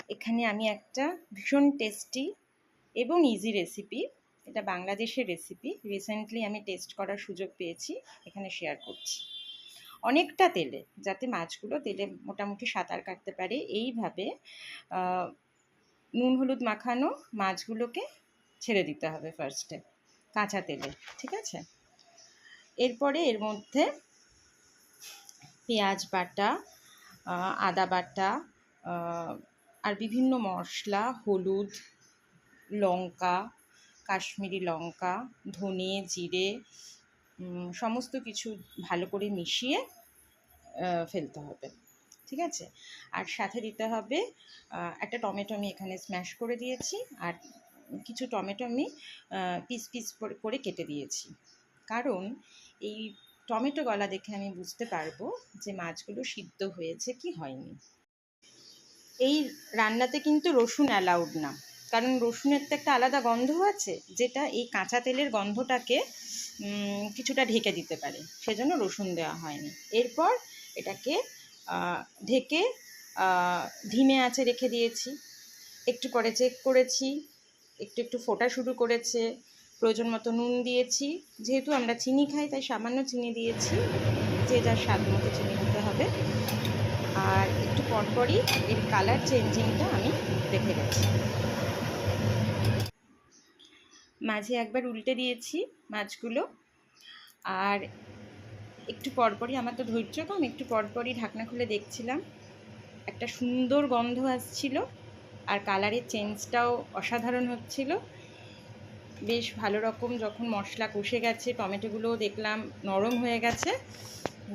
এখানে আমি একটা ভীষণ টেস্টি এবং ইজি রেসিপি, এটা বাংলাদেশের রেসিপি, রিসেন্টলি আমি টেস্ট করার সুযোগ পেয়েছি, এখানে শেয়ার করছি। অনেকটা তেলে, যাতে মাছগুলো তেলে মোটামুটি সাঁতার কাটতে পারে, এইভাবে নুন হলুদ মাখানো মাছগুলোকে ছেড়ে দিতে হবে ফার্স্টে কাঁচা তেলে, ঠিক আছে? এরপরে এর মধ্যে পেঁয়াজ বাটা, আদা বাটা, আর বিভিন্ন মশলা, হলুদ, লঙ্কা, কাশ্মীরি লঙ্কা, ধনে, জিরে, সমস্ত কিছু ভালো করে মিশিয়ে ফেলতে হবে, ঠিক আছে? আর সাথে দিতে হবে একটা টমেটো, আমি এখানে স্ম্যাশ করে দিয়েছি, আর কিছু টমেটো আমি পিস পিস করে কেটে দিয়েছি, কারণ এই টমেটো গলা দেখে আমি বুঝতে পারবো যে মাছগুলো সিদ্ধ হয়েছে কি হয়নি। এই রান্নাতে কিন্তু রসুন অ্যালাউড না, কারণ রসুনের তো একটা আলাদা গন্ধ আছে, যেটা এই কাঁচা তেলের গন্ধটাকে কিছুটা ঢেকে দিতে পারে, সেজন্য রসুন দেওয়া হয়নি। এরপর এটাকে ঢেকে ধিমে আঁচে রেখে দিয়েছি। একটু পরে চেক করেছি, একটু একটু ফোটা শুরু করেছে, প্রয়োজন মতো নুন দিয়েছি, যেহেতু আমরা চিনি খাই তাই সামান্য চিনি দিয়েছি, যে যার স্বাদ মতো চিনি দিতে হবে। আর একটু পরপরই এর কালার চেঞ্জিংটা আমি দেখে গেছি। মাঝে একবার উল্টে দিয়েছি মাছগুলো, আর একটু পরপরই, আমার তো ধৈর্য কম, একটু পরপরই ঢাকনা খুলে দেখছিলাম, একটা সুন্দর গন্ধ আসছিল, আর কালারের চেঞ্জটাও অসাধারণ হচ্ছিল। বেশ ভালো রকম যখন মশলা কষে গেছে, টমেটোগুলোও দেখলাম নরম হয়ে গেছে,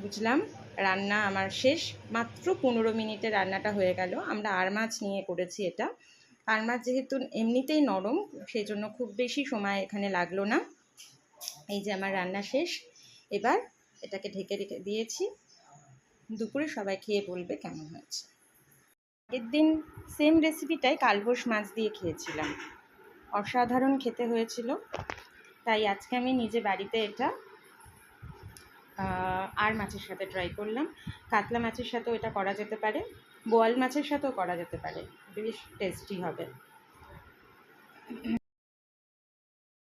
বুঝলাম রান্না আমার শেষ। মাত্র 15 মিনিটে রান্নাটা হয়ে গেল। আমরা আর মাছ নিয়ে করেছি এটা, আর মাছ যেহেতু এমনিতেই নরম, সেই জন্য খুব বেশি সময় এখানে লাগলো না। এই যে আমার রান্না শেষ, এবার এটাকে ঢেকে রেখে দিয়েছি। দুপুরে সবাই খেয়ে বলবে কেমন হয়েছে। আগের দিন সেম রেসিপিটাই কালবোশ মাছ দিয়ে খেয়েছিলাম, অসাধারণ খেতে হয়েছিল। তাই আজকে আমি নিজে বাড়িতে এটা আর মাছের সাথে ট্রাই করলাম। কাতলা মাছের সাথেও এটা করা যেতে পারে, বোয়াল মাছের সাথেও করা যেতে পারে, বেশ টেস্টি হবে।